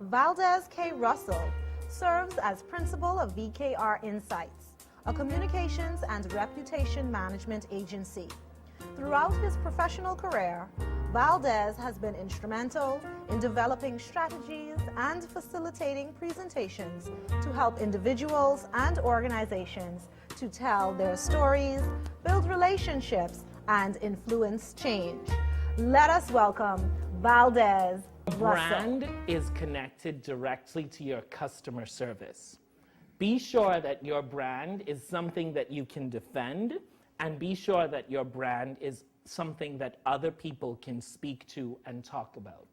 Valdez K. Russell serves as Principal of VKR Insights, a communications and reputation management agency. Throughout his professional career, Valdez has been instrumental in developing strategies and facilitating presentations to help individuals and organizations to tell their stories, build relationships, and influence change. Let us welcome Valdez Russell. Brand is connected directly to your customer service. Be sure that your brand is something that you can defend, and be sure that your brand is something that other people can speak to and talk about.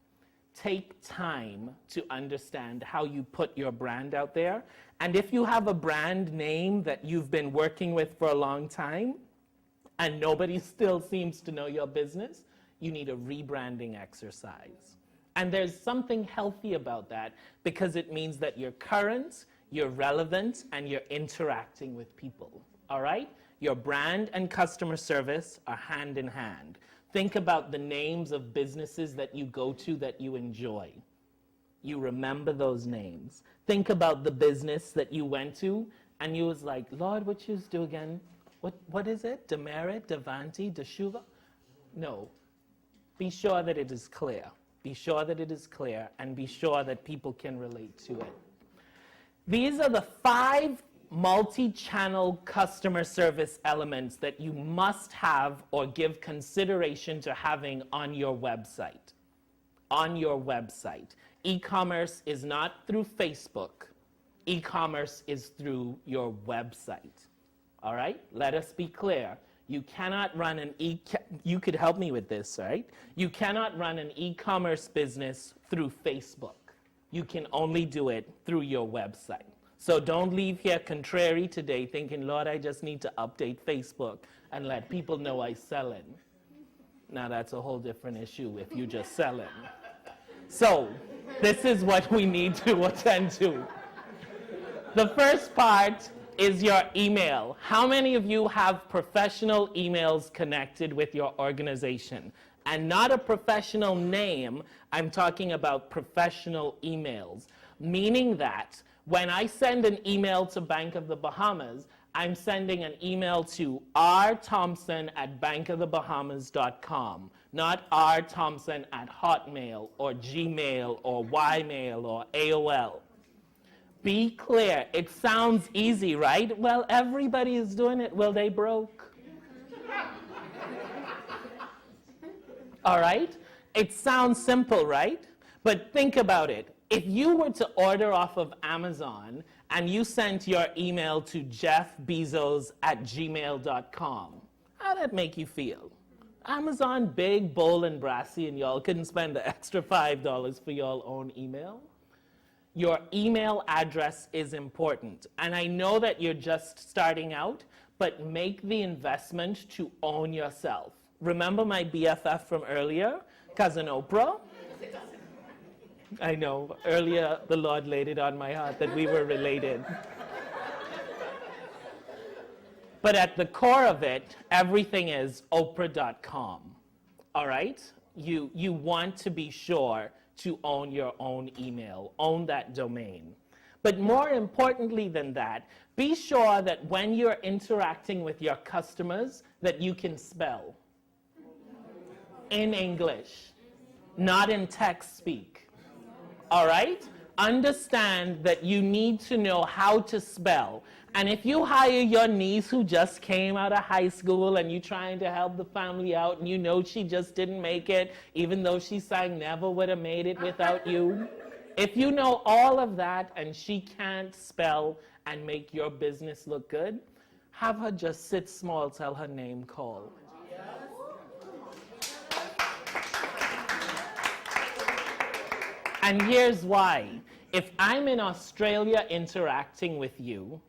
Take time to understand how you put your brand out there. And if you have a brand name that you've been working with for a long time and nobody still seems to know your business, you need a rebranding exercise. And there's something healthy about that because it means that you're current, you're relevant, and you're interacting with people, all right? Your brand and customer service are hand in hand. Think about the names of businesses that you go to that you enjoy. You remember those names. Think about the business that you went to and you was like, Lord, what you do again? What is it? Demerit, Devanti, Deshuva? No. Be sure that it is clear. Be sure that it is clear and be sure that people can relate to it. These are the 5 multi-channel customer service elements that you must have or give consideration to having on your website. On your website. E-commerce is not through Facebook. E-commerce is through your website. All right? Let us be clear. You cannot run an you could help me with this, right? You cannot run an e-commerce business through Facebook. You can only do it through your website. So don't leave here contrary today thinking, Lord, I just need to update Facebook and let people know I sell it. Now that's a whole different issue if you just sell it. So this is what we need to attend to. The first part is your email. How many of you have professional emails connected with your organization? And not a professional name, I'm talking about professional emails, meaning that when I send an email to Bank of the Bahamas, I'm sending an email to rthompson@bankofthebahamas.com, not rthompson@hotmail or Gmail or Ymail or AOL. Be clear. It sounds easy, right? Well, everybody is doing it. Well, they broke. All right? It sounds simple, right? But think about it. If you were to order off of Amazon and you sent your email to jeffbezos@gmail.com, how'd that make you feel? Amazon big, bold, and brassy, and y'all couldn't spend the extra $5 for your own email? Your email address is important. And I know that you're just starting out, but make the investment to own yourself. Remember my BFF from earlier, Cousin Oprah? I know, earlier the Lord laid it on my heart that we were related. But at the core of it, everything is Oprah.com, all right? You want to be sure to own your own email, own that domain. But more importantly than that, be sure that when you're interacting with your customers, that you can spell in English, not in text speak. All right? Understand that you need to know how to spell. And if you hire your niece who just came out of high school and you're trying to help the family out and you know she just didn't make it, even though she sang Never Would Have Made It Without You, if you know all of that and she can't spell and make your business look good, have her just sit small till her name call. And here's why. If I'm in Australia interacting with you,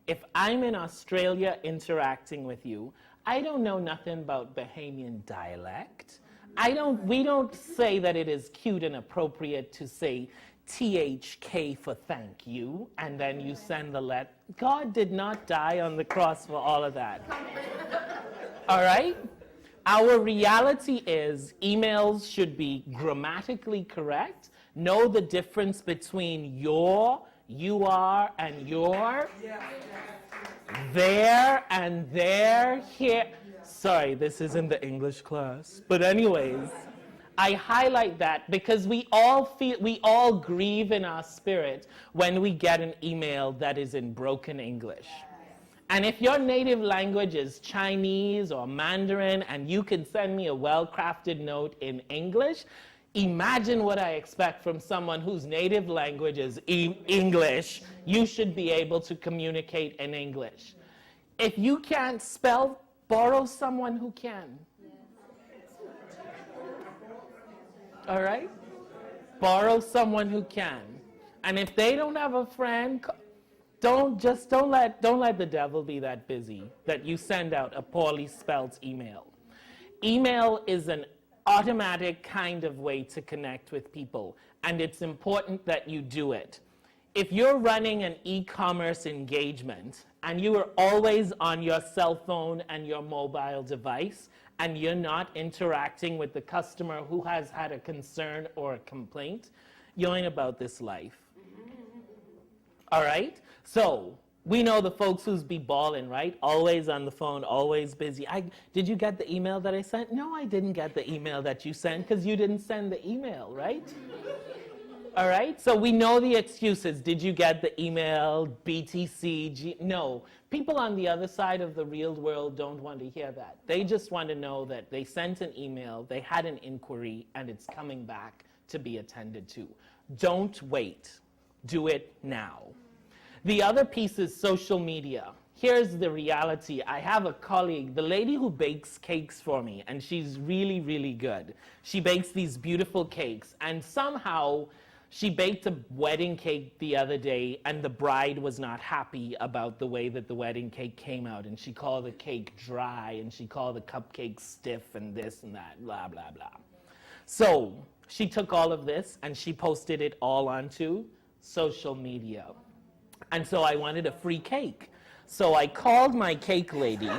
I don't know nothing about Bahamian dialect. We don't say that it is cute and appropriate to say THK for thank you, and then you send the letter. God did not die on the cross for all of that. All right? Our reality is emails should be grammatically correct. Know the difference between your, you are, and your, there and there, here. Sorry, this isn't the English class. But anyways, I highlight that because we all grieve in our spirit when we get an email that is in broken English. And if your native language is Chinese or Mandarin and you can send me a well-crafted note in English, imagine what I expect from someone whose native language is English. You should be able to communicate in English. If you can't spell, borrow someone who can. All right? Borrow someone who can. And if they don't have a friend, don't let the devil be that busy that you send out a poorly spelled email. Email is an automatic kind of way to connect with people, and it's important that you do it. If you're running an e-commerce engagement and you are always on your cell phone and your mobile device and you're not interacting with the customer who has had a concern or a complaint, you ain't about this life. All right? So we know the folks who's be ballin', right? Always on the phone, always busy. Did you get the email that I sent? No, I didn't get the email that you sent because you didn't send the email, right? All right? So we know the excuses. Did you get the email? BTC? No. People on the other side of the real world don't want to hear that. They just want to know that they sent an email, they had an inquiry, and it's coming back to be attended to. Don't wait. Do it now. The other piece is social media. Here's the reality. I have a colleague, the lady who bakes cakes for me, and she's really, really good. She bakes these beautiful cakes, and somehow she baked a wedding cake the other day, and the bride was not happy about the way that the wedding cake came out, and she called the cake dry, and she called the cupcake stiff, and this and that, blah, blah, blah. So she took all of this, and she posted it all onto social media. And so I wanted a free cake. So I called my cake lady.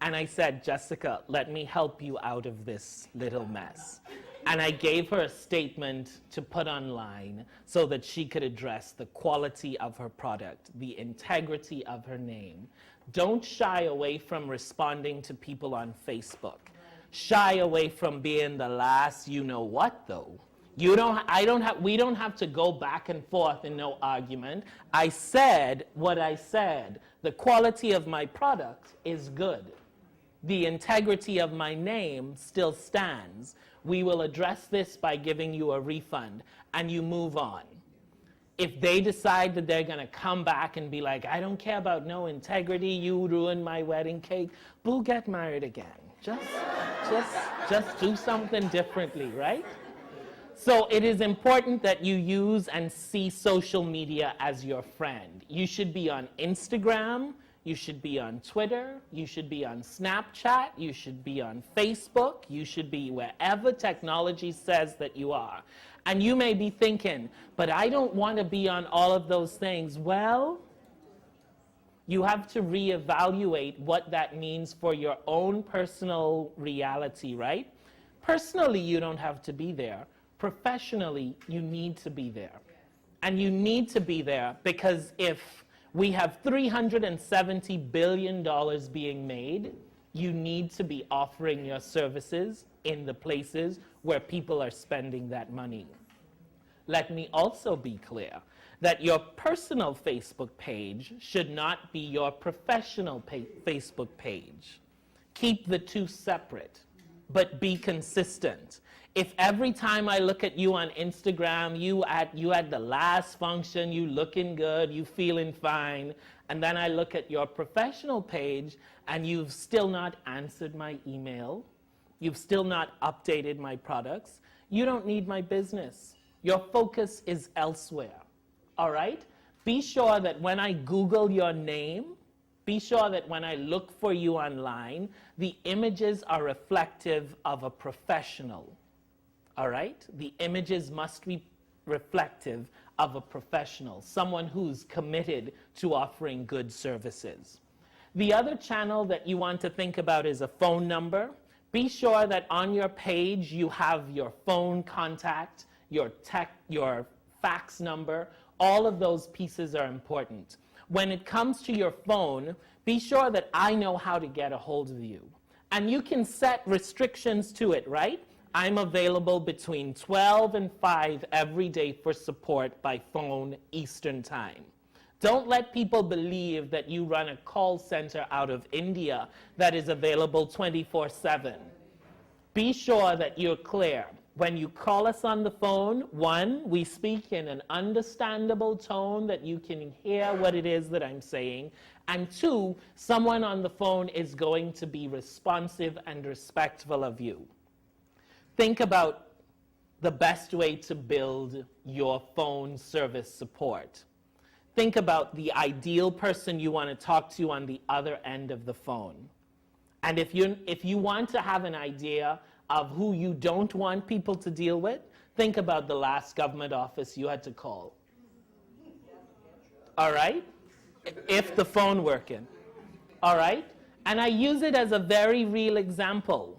And I said, Jessica, let me help you out of this little mess. And I gave her a statement to put online so that she could address the quality of her product, the integrity of her name. Don't shy away from responding to people on Facebook. Shy away from being the last you know what, though. We don't have to go back and forth in no argument. I said what I said. The quality of my product is good. The integrity of my name still stands. We will address this by giving you a refund, and you move on. If they decide that they're going to come back and be like, I don't care about no integrity, you ruined my wedding cake, we'll get married again. Just do something differently, right? So it is important that you use and see social media as your friend. You should be on Instagram, you should be on Twitter, you should be on Snapchat, you should be on Facebook, you should be wherever technology says that you are. And you may be thinking, but I don't want to be on all of those things. Well, you have to reevaluate what that means for your own personal reality, right? Personally, you don't have to be there. Professionally, you need to be there. And you need to be there because if we have $370 billion being made, you need to be offering your services in the places where people are spending that money. Let me also be clear that your personal Facebook page should not be your professional Facebook page. Keep the two separate, but be consistent. If every time I look at you on Instagram, you at the last function, you looking good, you feeling fine, and then I look at your professional page and you've still not answered my email, you've still not updated my products, you don't need my business. Your focus is elsewhere, all right? Be sure that when I Google your name, be sure that when I look for you online, the images are reflective of a professional, all right? The images must be reflective of a professional, someone who's committed to offering good services. The other channel that you want to think about is a phone number. Be sure that on your page you have your phone contact, your fax number. All of those pieces are important. When it comes to your phone, be sure that I know how to get a hold of you. And you can set restrictions to it, right? I'm available between 12 and 5 every day for support by phone Eastern Time. Don't let people believe that you run a call center out of India that is available 24/7. Be sure that you're clear. When you call us on the phone, 1, we speak in an understandable tone that you can hear what it is that I'm saying. And 2, someone on the phone is going to be responsive and respectful of you. Think about the best way to build your phone service support. Think about the ideal person you want to talk to on the other end of the phone. And if you want to have an idea of who you don't want people to deal with, think about the last government office you had to call. All right? If the phone working. All right? And I use it as a very real example.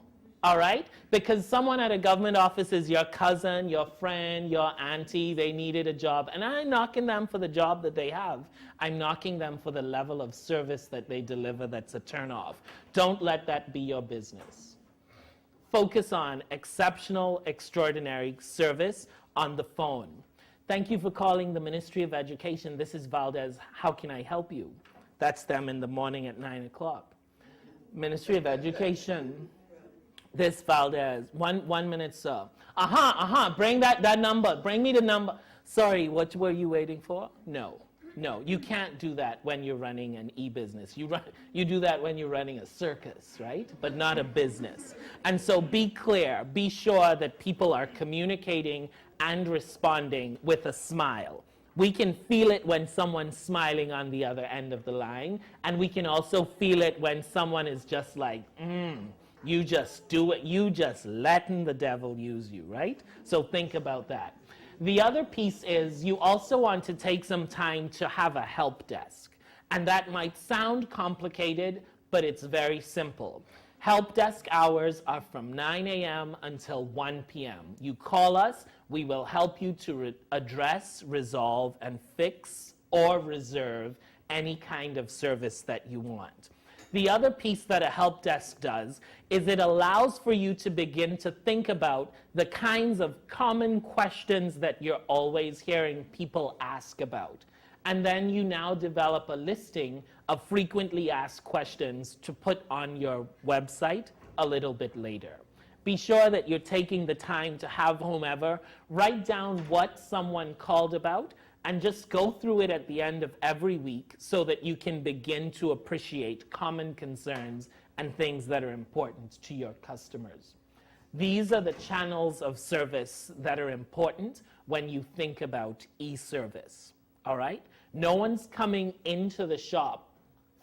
All right? Because someone at a government office is your cousin, your friend, your auntie, they needed a job. And I'm knocking them for the job that they have. I'm knocking them for the level of service that they deliver that's a turnoff. Don't let that be your business. Focus on exceptional, extraordinary service on the phone. Thank you for calling the Ministry of Education. This is Valdez. How can I help you? That's them in the morning at 9 o'clock. Ministry of Education. This Valdez. One minute, sir. Bring that number. Bring me the number. Sorry, what were you waiting for? No, you can't do that when you're running an e-business. You do that when you're running a circus, right? But not a business. And so be clear. Be sure that people are communicating and responding with a smile. We can feel it when someone's smiling on the other end of the line, and we can also feel it when someone is just like, you just do it. You just letting the devil use you, right? So think about that. The other piece is you also want to take some time to have a help desk. And that might sound complicated, but it's very simple. Help desk hours are from 9 a.m. until 1 p.m. You call us, we will help you to address, resolve, and fix or reserve any kind of service that you want. The other piece that a help desk does is it allows for you to begin to think about the kinds of common questions that you're always hearing people ask about. And then you now develop a listing of frequently asked questions to put on your website a little bit later. Be sure that you're taking the time to have whomever write down what someone called about and just go through it at the end of every week so that you can begin to appreciate common concerns and things that are important to your customers. These are the channels of service that are important when you think about e-service, all right? No one's coming into the shop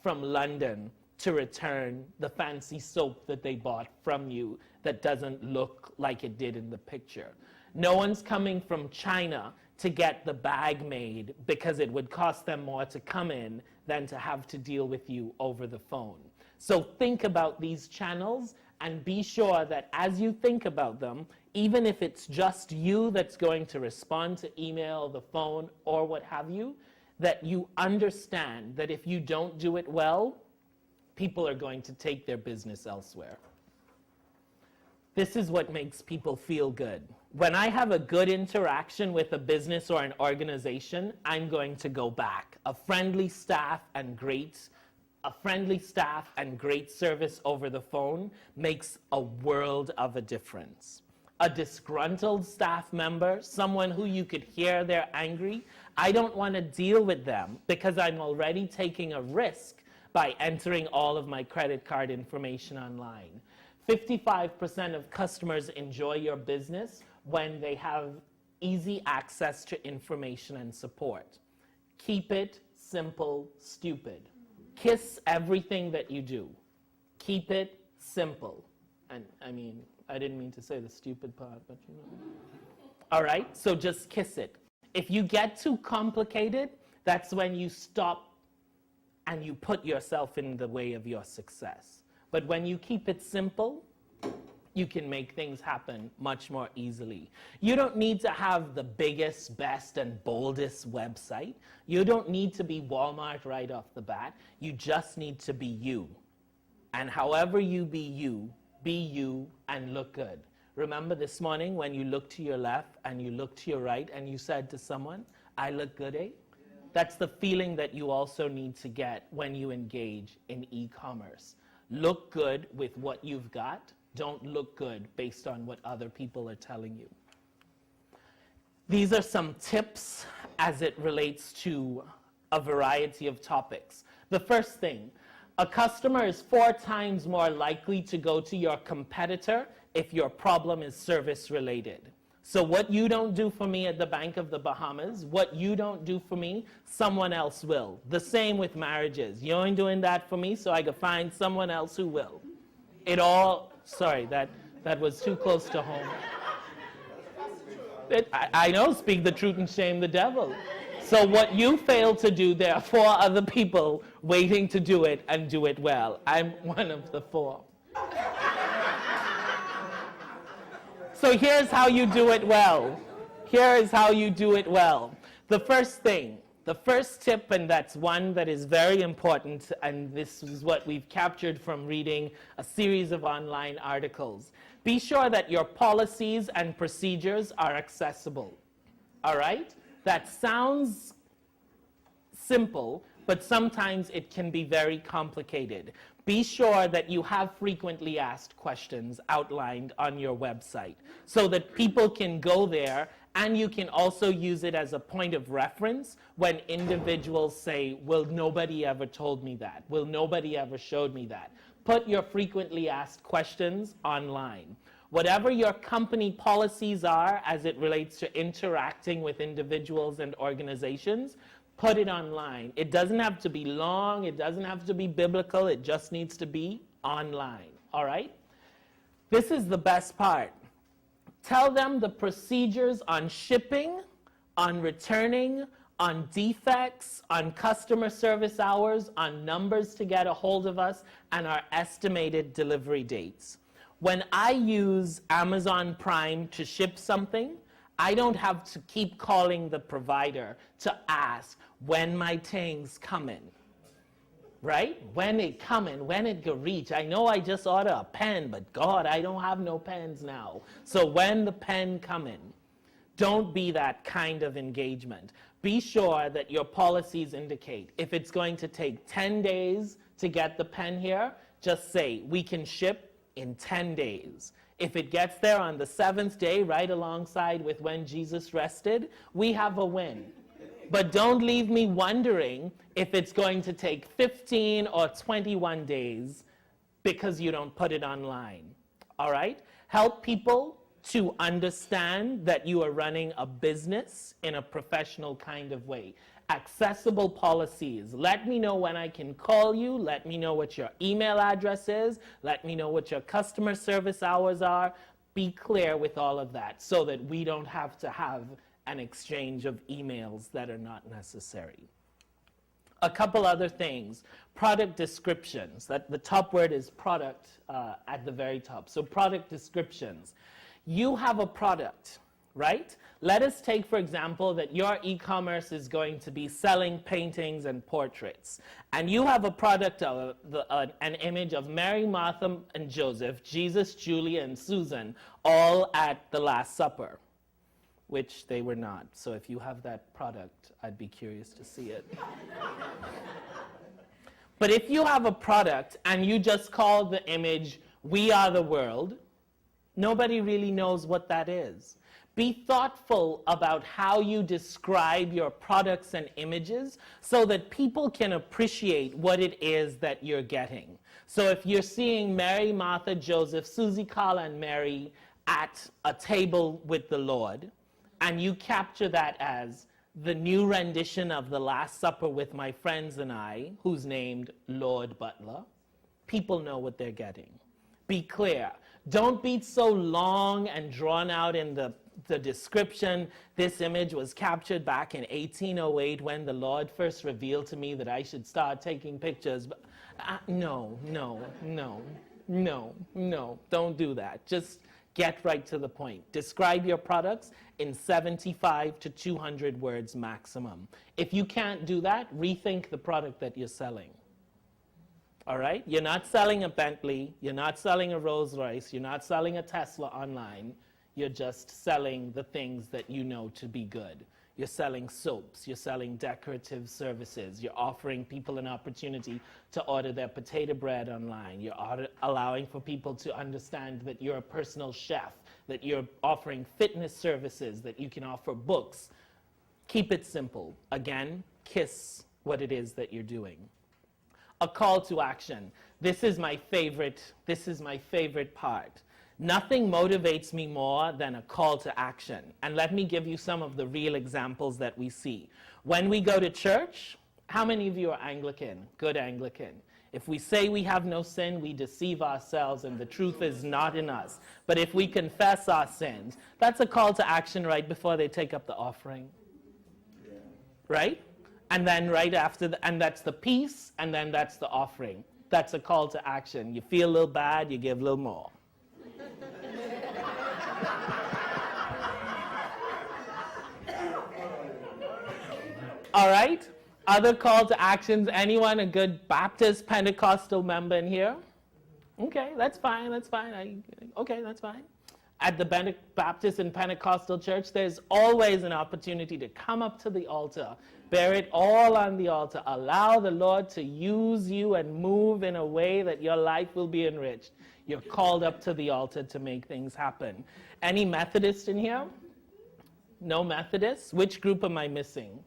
from London to return the fancy soap that they bought from you that doesn't look like it did in the picture. No one's coming from China to get the bag made because it would cost them more to come in than to have to deal with you over the phone. So think about these channels and be sure that as you think about them, even if it's just you that's going to respond to email, the phone, or what have you, that you understand that if you don't do it well, people are going to take their business elsewhere. This is what makes people feel good. When I have a good interaction with a business or an organization, I'm going to go back. A friendly staff and great service over the phone makes a world of a difference. A disgruntled staff member, someone who you could hear they're angry, I don't want to deal with them because I'm already taking a risk by entering all of my credit card information online. 55% of customers enjoy your business when they have easy access to information and support. Keep it simple, stupid. Kiss everything that you do. Keep it simple. And I mean, I didn't mean to say the stupid part, but you know. All right, so just kiss it. If you get too complicated, that's when you stop and you put yourself in the way of your success. But when you keep it simple, you can make things happen much more easily. You don't need to have the biggest, best, and boldest website. You don't need to be Walmart right off the bat. You just need to be you. And however you be you and look good. Remember this morning when you looked to your left and you looked to your right and you said to someone, I look good, eh? That's the feeling that you also need to get when you engage in e-commerce. Look good with what you've got. Don't look good based on what other people are telling you. These are some tips as it relates to a variety of topics. The first thing, a customer is 4 times more likely to go to your competitor if your problem is service related. So what you don't do for me at the Bank of the Bahamas, what you don't do for me, someone else will. The same with marriages. You ain't doing that for me, so I can find someone else who will. It all, sorry, that was too close to home. I know, speak the truth and shame the devil. So what you fail to do, there are 4 other people waiting to do it and do it well. I'm one of the 4. So here's how you do it well. Here is how you do it well. The first thing, the first tip, and that's one that is very important, and this is what we've captured from reading a series of online articles. Be sure that your policies and procedures are accessible. All right? That sounds simple, but sometimes it can be very complicated. Be sure that you have frequently asked questions outlined on your website so that people can go there, and you can also use it as a point of reference when individuals say, well, nobody ever told me that. Well, nobody ever showed me that. Put your frequently asked questions online. Whatever your company policies are as it relates to interacting with individuals and organizations, put it online. It doesn't have to be long, it doesn't have to be biblical, it just needs to be online, all right? This is the best part. Tell them the procedures on shipping, on returning, on defects, on customer service hours, on numbers to get a hold of us, and our estimated delivery dates. When I use Amazon Prime to ship something, I don't have to keep calling the provider to ask when my thing's coming, right? When it coming, when it go reach. I know I just ordered a pen, but God, I don't have no pens now. So when the pen coming? Don't be that kind of engagement. Be sure that your policies indicate if it's going to take 10 days to get the pen here, just say we can ship in 10 days. If it gets there on the 7th day, right alongside with when Jesus rested, we have a win. But don't leave me wondering if it's going to take 15 or 21 days because you don't put it online. All right? Help people to understand that you are running a business in a professional kind of way. Accessible policies. Let me know when I can call you. Let me know what your email address is. Let me know what your customer service hours are. Be clear with all of that so that we don't have to have an exchange of emails that are not necessary. A couple other things. Product descriptions. That the top word is product at the very top. So product descriptions. You have a product, right? Let us take, for example, that your e-commerce is going to be selling paintings and portraits. And you have a product, of an image of Mary, Martha, and Joseph, Jesus, Julia, and Susan, all at the Last Supper, which they were not. So if you have that product, I'd be curious to see it. But if you have a product and you just call the image, "We Are the World," nobody really knows what that is. Be thoughtful about how you describe your products and images so that people can appreciate what it is that you're getting. So if you're seeing Mary, Martha, Joseph, Susie, Carla, and Mary at a table with the Lord, and you capture that as the new rendition of the Last Supper with my friends and I, who's named Lord Butler, people know what they're getting. Be clear. Don't be so long and drawn out in the the description. This image was captured back in 1808 when the Lord first revealed to me that I should start taking pictures. But, no, don't do that. Just get right to the point. Describe your products in 75 to 200 words maximum. If you can't do that, rethink the product that you're selling. All right? You're not selling a Bentley. You're not selling a Rolls Royce. You're not selling a Tesla online. You're just selling the things that you know to be good. You're selling soaps. You're selling decorative services. You're offering people an opportunity to order their potato bread online. You're allowing for people to understand that you're a personal chef, that you're offering fitness services, that you can offer books. Keep it simple. Again, kiss what it is that you're doing. A call to action. This is my favorite part. Nothing motivates me more than a call to action. And let me give you some of the real examples that we see. When we go to church, how many of you are Anglican? Good Anglican. If we say we have no sin, we deceive ourselves and the truth is not in us. But if we confess our sins, that's a call to action right before they take up the offering. Right? And then right after, and that's the peace, and then that's the offering. That's a call to action. You feel a little bad, you give a little more. All right? Other call to actions. Anyone a good Baptist Pentecostal member in here? Okay, that's fine, that's fine. Okay, that's fine. At the Baptist and Pentecostal church, there's always an opportunity to come up to the altar, bear it all on the altar, allow the Lord to use you and move in a way that your life will be enriched. You're called up to the altar to make things happen. Any Methodists in here? No Methodists? Which group am I missing?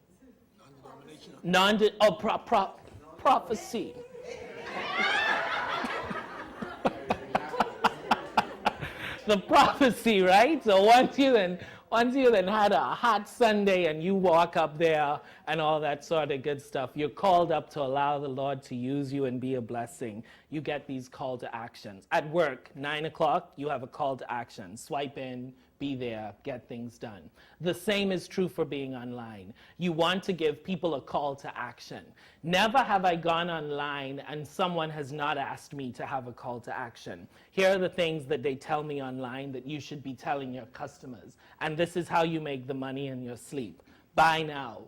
Prophecy. The prophecy, right? So once you then had a hot Sunday and you walk up there and all that sort of good stuff, you're called up to allow the Lord to use you and be a blessing. You get these call to actions. At work, 9 o'clock, you have a call to action. Swipe in, be there, get things done. The same is true for being online. You want to give people a call to action. Never have I gone online and someone has not asked me to have a call to action. Here are the things that they tell me online that you should be telling your customers. And this is how you make the money in your sleep. Buy now.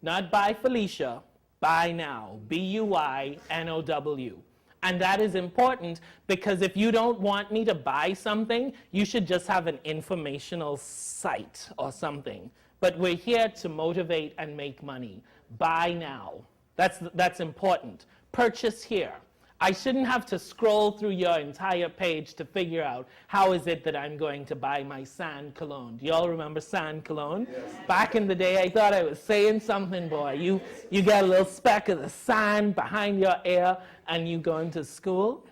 Not buy Felicia, buy now. B-U-Y-N-O-W. And that is important because if you don't want me to buy something, you should just have an informational site or something. But we're here to motivate and make money. Buy now. That's important. Purchase here. I shouldn't have to scroll through your entire page to figure out how is it that I'm going to buy my sand cologne. Do you all remember sand cologne? Yes. Back in the day, I thought I was saying something, boy. You get a little speck of the sand behind your ear and you go into school.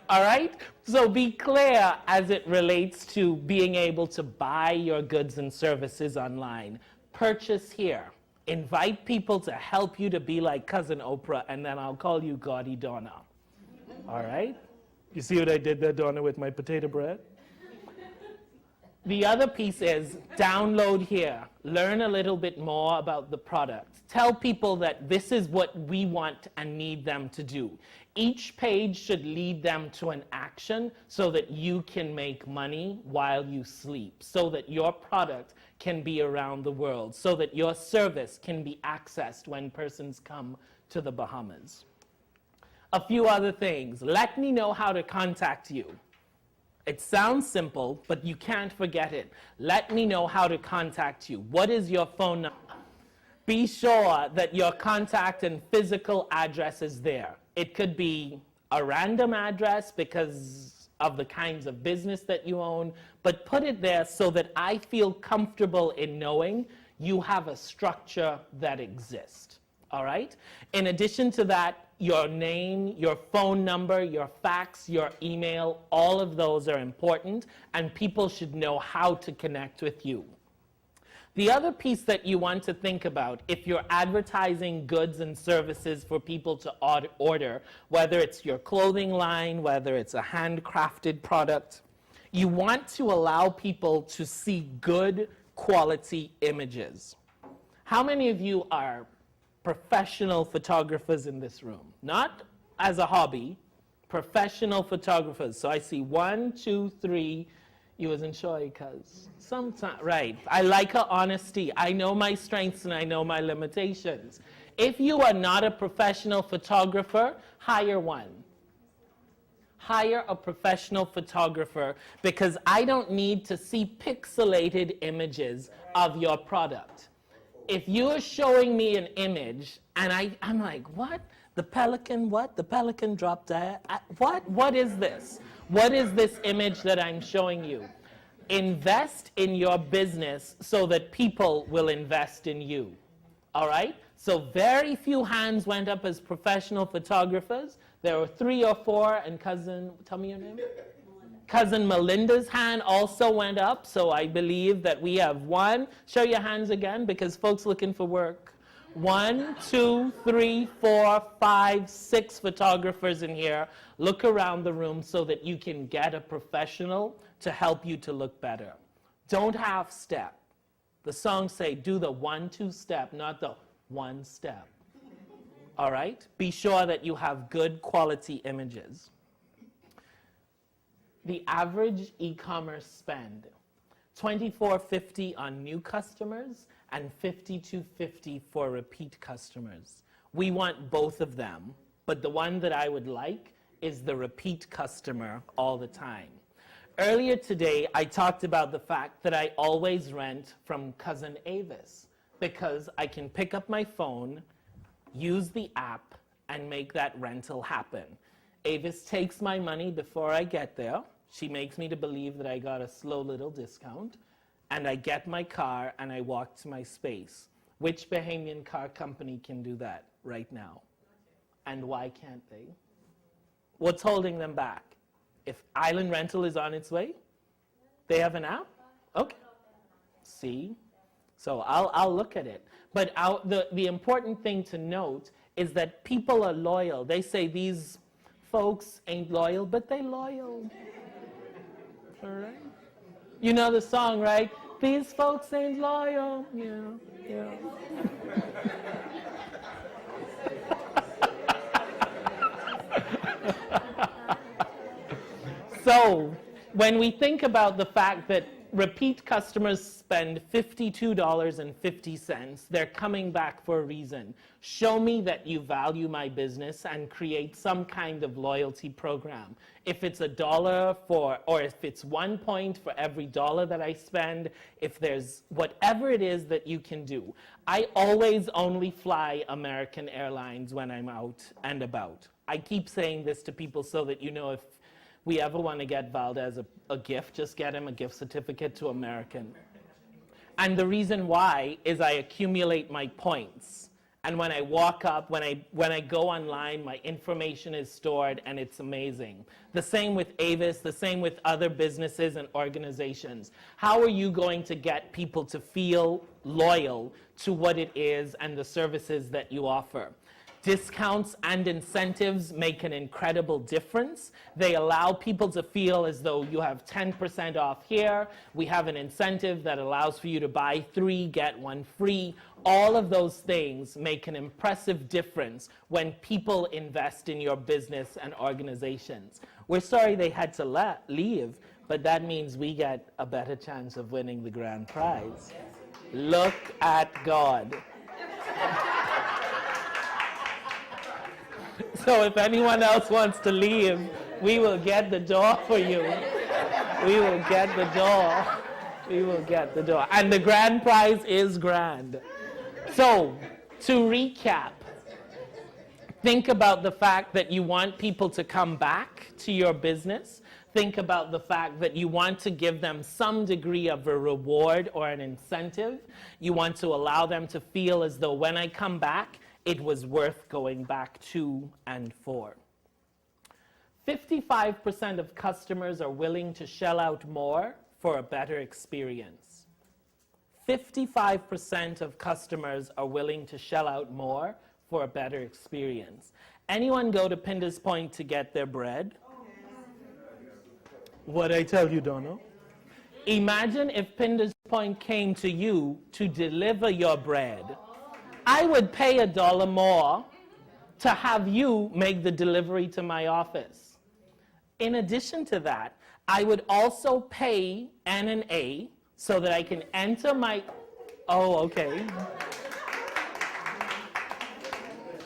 All right? So be clear as it relates to being able to buy your goods and services online. Purchase here. Invite people to help you to be like Cousin Oprah, and then I'll call you Gaudy Donna. All right? You see what I did there, Donna, with my potato bread? The other piece is download here. Learn a little bit more about the product. Tell people that this is what we want and need them to do. Each page should lead them to an action so that you can make money while you sleep, so that your product can be around the world, so that your service can be accessed when persons come to the Bahamas. A few other things. Let me know how to contact you. It sounds simple, but you can't forget it. Let me know how to contact you. What is your phone number? Be sure that your contact and physical address is there. It could be a random address because of the kinds of business that you own, but put it there so that I feel comfortable in knowing you have a structure that exists. All right? In addition to that, your name, your phone number, your fax, your email, all of those are important, and people should know how to connect with you. The other piece that you want to think about, if you're advertising goods and services for people to order, whether it's your clothing line, whether it's a handcrafted product, you want to allow people to see good quality images. How many of you are professional photographers in this room? Not as a hobby, professional photographers. So I see 1, 2, 3. You wasn't sure because sometimes, right. I like her honesty. I know my strengths and I know my limitations. If you are not a professional photographer, hire one. Hire a professional photographer, because I don't need to see pixelated images of your product. If you're showing me an image and I'm like, what? The pelican, what? The pelican dropped there? What? What is this? What is this image that I'm showing you? Invest in your business so that people will invest in you. All right? So very few hands went up as professional photographers. There were 3 or 4, and cousin, tell me your name? Cousin Melinda's hand also went up, so I believe that we have 1. Show your hands again, because folks looking for work. 1, 2, 3, 4, 5, 6 photographers in here. Look around the room so that you can get a professional to help you to look better. Don't half step. The songs say do the 1-2 step, not the 1 step. All right? Be sure that you have good quality images. The average e-commerce spend, $24.50 on new customers and $52.50 for repeat customers. We want both of them, but the one that I would like is the repeat customer all the time. Earlier today, I talked about the fact that I always rent from Cousin Avis, because I can pick up my phone, use the app, and make that rental happen. Avis takes my money before I get there. She makes me to believe that I got a slow little discount, and I get my car and I walk to my space. Which Bahamian car company can do that right now? And why can't they? What's holding them back? If Island Rental is on its way, they have an app? Okay. See? So I'll look at it. But the important thing to note is that people are loyal. They say these folks ain't loyal, but they loyal. All right? You know the song, right? These folks ain't loyal. Yeah. So when we think about the fact that repeat customers spend $52.50, they're coming back for a reason. Show me that you value my business and create some kind of loyalty program. If it's $1 or if it's 1 point for every dollar that I spend, if there's whatever it is that you can do. I always only fly American Airlines when I'm out and about. I keep saying this to people so that you know if we ever want to get Valdez a gift, just get him a gift certificate to American. And the reason why is I accumulate my points. And when I walk up, when I go online, my information is stored and it's amazing. The same with Avis, the same with other businesses and organizations. How are you going to get people to feel loyal to what it is and the services that you offer? Discounts and incentives make an incredible difference. They allow people to feel as though you have 10% off here. We have an incentive that allows for you to buy 3, get 1 free. All of those things make an impressive difference when people invest in your business and organizations. We're sorry they had to leave, but that means we get a better chance of winning the grand prize. Look at God. So if anyone else wants to leave, we will get the door for you. We will get the door. We will get the door. And the grand prize is grand. So, to recap, think about the fact that you want people to come back to your business. Think about the fact that you want to give them some degree of a reward or an incentive. You want to allow them to feel as though when I come back, it was worth going back to and for. 55% of customers are willing to shell out more for a better experience. 55% of customers are willing to shell out more for a better experience. Anyone go to Pinder's Point to get their bread? What I tell you, Donna? Imagine if Pinder's Point came to you to deliver your bread. I would pay $1 more to have you make the delivery to my office. In addition to that, I would also pay N&A so that I can enter my, oh, okay.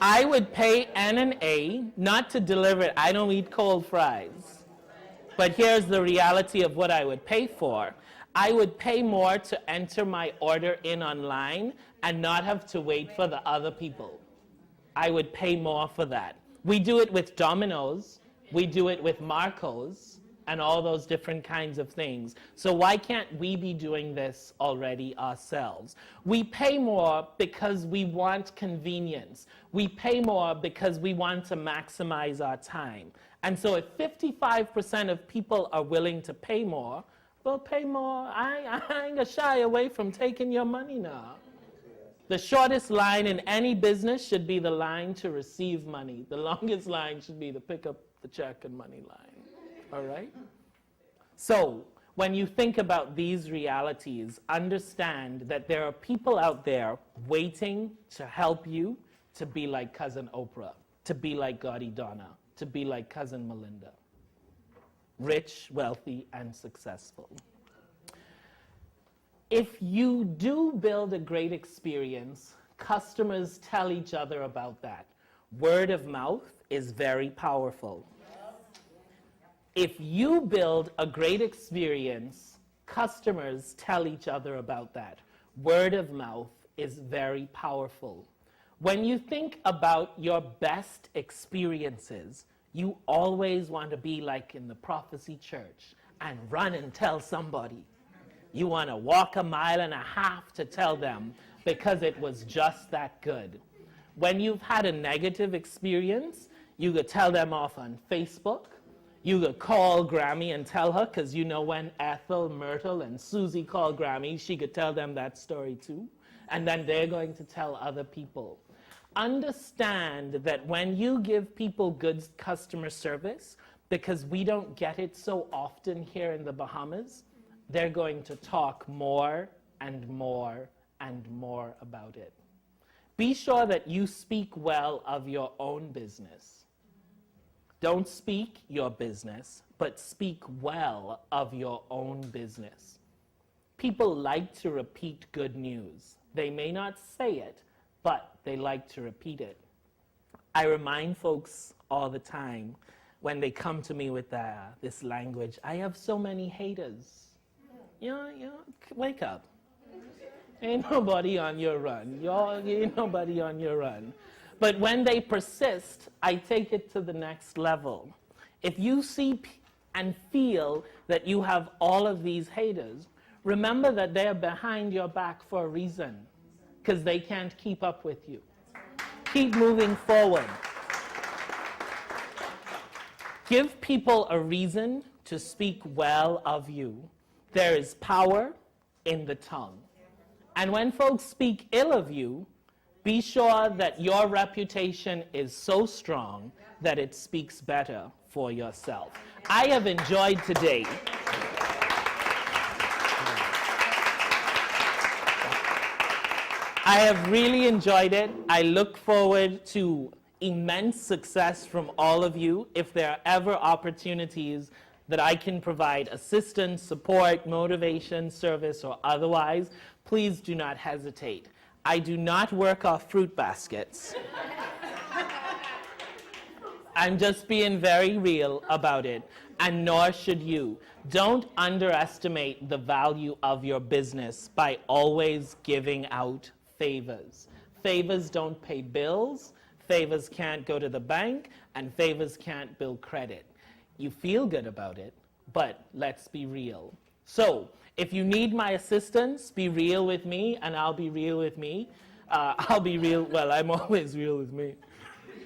I would pay N&A not to deliver it. I don't eat cold fries. But here's the reality of what I would pay for. I would pay more to enter my order in online and not have to wait for the other people. I would pay more for that. We do it with Domino's, we do it with Marco's, and all those different kinds of things. So why can't we be doing this already ourselves? We pay more because we want convenience. We pay more because we want to maximize our time. And so if 55% of people are willing to pay more, well, pay more. I ain't gonna shy away from taking your money now. The shortest line in any business should be the line to receive money. The longest line should be the pick up the check and money line. All right? So when you think about these realities, understand that there are people out there waiting to help you to be like Cousin Oprah, to be like Gaudi Donna, to be like Cousin Melinda. Rich, wealthy, and successful. If you do build a great experience, customers tell each other about that. Word of mouth is very powerful. If you build a great experience, customers tell each other about that. Word of mouth is very powerful. When you think about your best experiences, you always want to be like in the Prophecy Church and run and tell somebody. You want to walk 1.5 miles to tell them because it was just that good. When you've had a negative experience, you could tell them off on Facebook. You could call Grammy and tell her, because you know when Ethel, Myrtle, and Susie called Grammy, she could tell them that story too. And then they're going to tell other people. Understand that when you give people good customer service, because we don't get it so often here in the Bahamas, they're going to talk more and more and more about it. Be sure that you speak well of your own business. Don't speak your business, but speak well of your own business. People like to repeat good news. They may not say it, but they like to repeat it. I remind folks all the time when they come to me with this language, I have so many haters. You know, wake up. Ain't nobody on your run. Ain't nobody on your run. But when they persist, I take it to the next level. If you see and feel that you have all of these haters, remember that they're behind your back for a reason, because they can't keep up with you. Keep moving forward. Give people a reason to speak well of you. There is power in the tongue. And when folks speak ill of you, be sure that your reputation is so strong that it speaks better for yourself. I have enjoyed today. I have really enjoyed it. I look forward to immense success from all of you. If there are ever opportunities that I can provide assistance, support, motivation, service, or otherwise, please do not hesitate. I do not work off fruit baskets. I'm just being very real about it, and nor should you. Don't underestimate the value of your business by always giving out favors. Favors don't pay bills, favors can't go to the bank, and favors can't build credit. You feel good about it, but let's be real. So, if you need my assistance, be real with me, and I'll be real with me. I'll be real, well, I'm always real with me.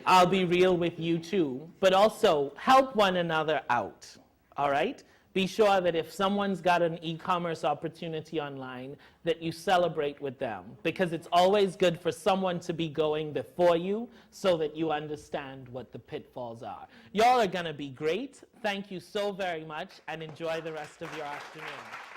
I'll be real with you too, but also help one another out, all right? Be sure that if someone's got an e-commerce opportunity online, that you celebrate with them, because it's always good for someone to be going before you so that you understand what the pitfalls are. Y'all are going to be great. Thank you so very much, and enjoy the rest of your afternoon.